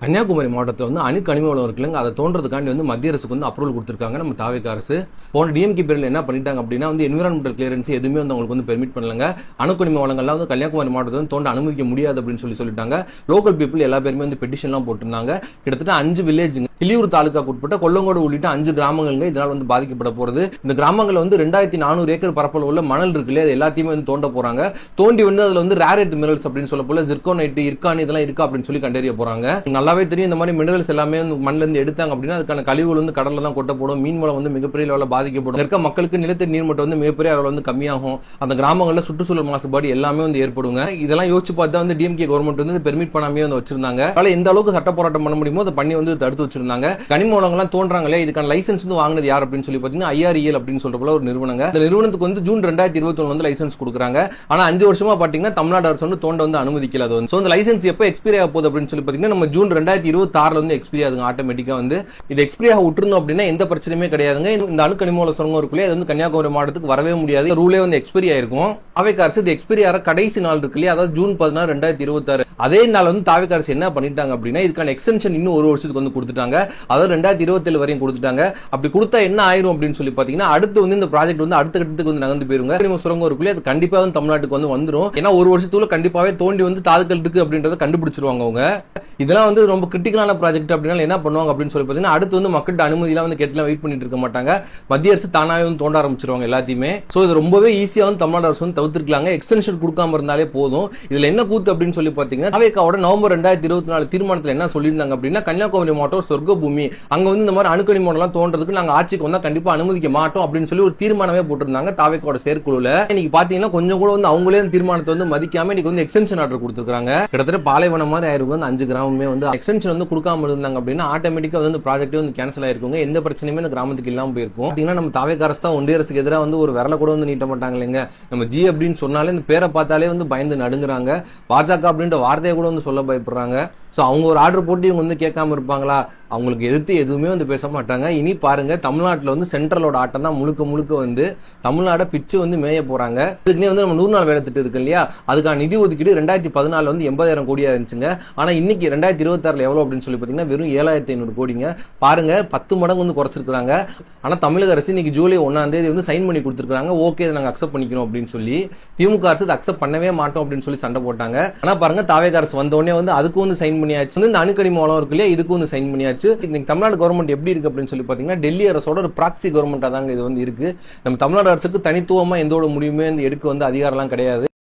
கன்னியாகுமரி மாவட்டத்தில் வந்து அணு கனிம வளம் இருக்குல்லங்க, அதை தோன்றதுக்காண்டி வந்து மத்திய அரசுக்கு வந்து அப்ரூவல் கொடுத்துருக்காங்க நம்ம தாவேக அரசு. போன டிஎம்கே பேரில் என்ன பண்ணிட்டாங்க அப்படின்னா வந்து என்விரான்மெண்டல் கிளியரன்ஸ் எதுவுமே வந்து அவங்களுக்கு வந்து பெர்மிட் பண்ணலங்க. அணு கனிம வளங்கள்லாம் வந்து கன்னியாகுமரி மாவட்டத்தில் வந்து தோண்ட அனுமதிக்க முடியாது அப்படின்னு சொல்லிட்டாங்க. லோக்கல் பீப்புள் எல்லா பேருமே வந்து பெட்டிஷன்லாம் போட்டிருந்தாங்க. கிட்டத்தட்ட 5 வில்லேஜுங்க, கிளியூர் தாலுக்காக்கு உட்பட்ட கொல்லங்கோடு உள்ளிட்ட 5 கிராமங்கள் இதனால் வந்து பாதிக்கப்பட போறது. இந்த கிராமங்கள் வந்து 2400 ஏக்கர் பரப்பளவு உள்ள மணல் இருக்குல்ல, அது எல்லாத்தையுமே வந்து தோண்ட போறாங்க. தோண்டி வந்து அதுல வந்து ரேர் எர்த் மினரல்ஸ் அப்படின்னு சொல்ல போல ஜிர்கோனைட், இர்கான் இதெல்லாம் இருக்கா அப்படின்னு சொல்லி கண்டறிய போறாங்க. நல்லாவே தெரியும், இந்த மாதிரி மினரல்ஸ் எல்லாமே மண்ணில இருந்து எடுத்தாங்க அப்படின்னா அதுக்கான கழிவுகள் வந்து கடல்ல தான் கொட்டப்படும். மீன் வளம் வந்து மிகப்பெரிய அளவில் பாதிக்கப்படும். இருக்க மக்களுக்கு நிலத்தடி நீர்மட்டம் வந்து மிகப்பெரிய அளவில் வந்து கம்மியாகும். அந்த கிராமங்களில் சுற்றுச்சூழல் மாசுபாடு எல்லாமே வந்து ஏற்படுங்க. இதெல்லாம் யோசிச்சு பார்த்தா வந்து டிஎம்கே கவர்மெண்ட் வந்து பெர்மிட் பண்ணாமே வந்து வச்சிருந்தாங்க. அதனால எந்த அளவுக்கு சட்ட போராட்டம் பண்ண முடியுமோ அதை பண்ணி வந்து தடுத்து வச்சிருந்தாங்க. கனிம வளங்கள்லாம் தோன்றாங்களே, இதுக்கான லைசன்ஸ் வந்து வாங்கினது யார் அப்படின்னு சொல்லி பார்த்தீங்கன்னா ஐஆர்இஎல் அப்படின்னு சொல்ற போல ஒரு நிறுவனங்க. இந்த நிறுவனத்துக்கு வந்து ஜூன் 2021 வந்து லைசன்ஸ் கொடுக்குறாங்க. ஆனா 5 வருஷமா பாத்தீங்கன்னா தமிழ்நாடு அரசு வந்து தோண்ட வந்து அனுமதிக்கல. அது வந்து இந்த லைசன்ஸ் எப்போ எக்ஸ்பைரி ஆக போகுது அப்படின்னு சொல்லி பார்த்தீங்கன்னா நம்ம ஜூன் 2026 வந்து எக்ஸ்பைரி ஆகுங்க. ஆட்டோமேட்டிக்கா வந்து இது எக்ஸ்பைரி ஆக விட்டுருந்தோம் அப்படின்னா எந்த பிரச்சனையுமே கிடையாதுங்க. இந்த அணு கனிம வள சுரங்கம் இருக்குல்ல, அது வந்து கன்னியாகுமரி மாவட்டத்துக்கு வரவே முடியாது. ரூலே வந்து எக்ஸ்பைரி ஆயிருக்கும். தாவேக அரசு இது எக்ஸ்பைரி ஆகிற கடைசி நாள் இருக்கு இல்லையா, அதாவது ஜூன் 16, 2026 அதே நாள் வந்து தாவேக அரசு என்ன பண்ணிட்டாங்க அப்படின்னா இதுக்கான எக்ஸ்டென்ஷன் இன்னும் 1 வருஷத்துக்கு வந்து கொடுத்துட்டாங்க. அதாவது 2027 வரையும் கொடுத்துட்டாங்க. அப்படி கொடுத்தா என்ன ஆயிரும் அப்படின்னு சொல்லி பாத்தீங்கன்னா அடுத்து வந்து இந்த ப்ராஜெக்ட் வந்து அடுத்த கட்டத்துக்கு வந்து நகர்ந்து போயிருங்க. கனிம சுரங்கம் இருக்குல்ல, அது கண்டிப்பா வந்து தமிழ்நாட்டுக்கு வந்து வந்துரும். ஏன்னா 1 வருஷத்துக்குள்ள கண்டிப்பாவே தோண்டி வந்து தாதுக்கள் இருக்கு அப்படின்றத கண்டுபிடிச்சிருவாங்க அவங்க. இதெல்லாம் வந்து ரொம்ப கிரிட்டிக்கலான ப்ராஜெக்ட் அப்படின்னா என்ன பண்ணுவாங்க அப்படின்னு சொல்லி பார்த்தீங்கன்னா அடுத்து வந்து மக்கள்கிட்ட அனுமதியெல்லாம் வந்து கேட்டுலாம் வெயிட் பண்ணிட்டு இருக்க மாட்டாங்க. மத்திய அரசு தானாவே வந்து தோண்ட ஆரம்பிச்சிருவாங்க எல்லாத்தையுமே. ஸோ இது ரொம்பவே ஈஸியா வந்து தமிழ்நாடு அரசு வந்து தவிர்த்திருக்காங்க. எக்ஸ்டென்ஷன் கொடுக்காம இருந்தாலே போதும். இதுல என்ன கூத்து அப்படின்னு சொல்லி பார்த்தீங்கன்னா தாவேகாவோட நவம்பர் 2024 தீர்மானத்தில் என்ன சொல்லியிருந்தாங்க அப்படின்னா கன்னியாகுமரி மாவட்டம் சொர்க்க பூமி, அங்க வந்து இந்த மாதிரி அணுக்கனி மாவட்டம் தோன்றதுக்கு நாங்க ஆட்சிக்கு வந்தா கண்டிப்பா அனுமதிக்க மாட்டோம் அப்படின்னு சொல்லி ஒரு தீர்மானமே போட்டிருந்தாங்க தாவேகாவோட செயற்குழுல. இன்னைக்கு பாத்தீங்கன்னா கொஞ்சம் கூட வந்து அவங்களே தீர்மானத்தை வந்து மதிக்காம இன்னைக்கு வந்து எக்ஸ்டென்ஷன் ஆர்டர் கொடுத்துருக்காங்க. கிட்டத்தட்ட பாலைவனம் மாதிரி ஆயிருக்கு. வந்து 5 கிராமமே வந்து எக்ஸ்டென்ஷன் வந்து கொடுக்காம இருந்தாங்க அப்படின்னா ஆட்டோமேட்டிக்கா வந்து ப்ராஜெக்ட் வந்து கேன்சல் ஆயிருக்குங்க. எந்த பிரச்சனையுமே இந்த கிராமத்துக்கு இல்லாம போயிருக்கும். பாத்தீங்கன்னா நம்ம தாவேக அரசு தான் ஒன்றிய அரசுக்கு எதிராக வந்து ஒரு விரல கூட வந்து நீட்ட மாட்டாங்க இல்லைங்க. நம்ம ஜி அப்படின்னு சொன்னாலே இந்த பேரை பார்த்தாலே வந்து பயந்து நடுங்குறாங்க. பாஜக அப்படின்ற வார்த்தையை கூட வந்து சொல்ல பயப்படுறாங்க. ஸோ அவங்க ஒரு ஆர்டர் போட்டு இவங்க வந்து கேட்காம இருப்பாங்களா? அவங்களுக்கு எதிர்த்து எதுவுமே வந்து பேச மாட்டாங்க. இனி பாருங்க, தமிழ்நாட்டில் வந்து சென்ட்ரலோட ஆட்டம் தான் முழுக்க வந்து தமிழ்நாட பிச்சு வந்து மேய போறாங்க. இதுக்குன்னே வந்து நம்ம 100 நாள் வேலை திட்டம் இருக்கு இல்லையா, அதுக்கான நிதி ஒதுக்கீடு 2014 வந்து 80,000 கோடியா இருந்துச்சுங்க. ஆனா இன்னைக்கு 2026 எவ்வளவு அப்படின்னு சொல்லி பாத்தீங்கன்னா வெறும் 7,500 கோடிங்க. பாருங்க, 10 மடங்கு வந்து குறைச்சிருக்காங்க. ஆனா தமிழக அரசு இன்னைக்கு ஜூலை 1ஆம் தேதி வந்து சைன் பண்ணி கொடுத்துருக்காங்க. ஓகே, இதை நாங்க அக்செப்ட் பண்ணிக்கிறோம் அப்படின்னு சொல்லி. திமுக அரசு அக்செப்ட் பண்ணவே மாட்டோம் அப்படின்னு சொல்லி சண்டை போட்டாங்க. ஆனா பாருங்க, தாவேக அரசு வந்த உடனே வந்து அதுக்கு வந்து சைன் பண்ணியாச்சு. இந்த அணுக்கனிம வளம் இருக்கு இல்லையா, இதுக்கு வந்து சைன் பண்ணியாச்சு. இன்னைக்கு தமிழ்நாடு கவர்மெண்ட் எப்படி இருக்கு அப்படின்னு சொல்லி பாத்தீங்கன்னா டெல்லி அரசோட ஒரு ப்ராக்சி கவர்மெண்டா தாங்க இது வந்து இருக்கு. நம்ம தமிழ்நாடு அரசுக்கு தனித்துவமா எந்த ஒரு முடிவுமே எடுக்க வந்து அதிகாரம் எல்லாம் கிடையாது.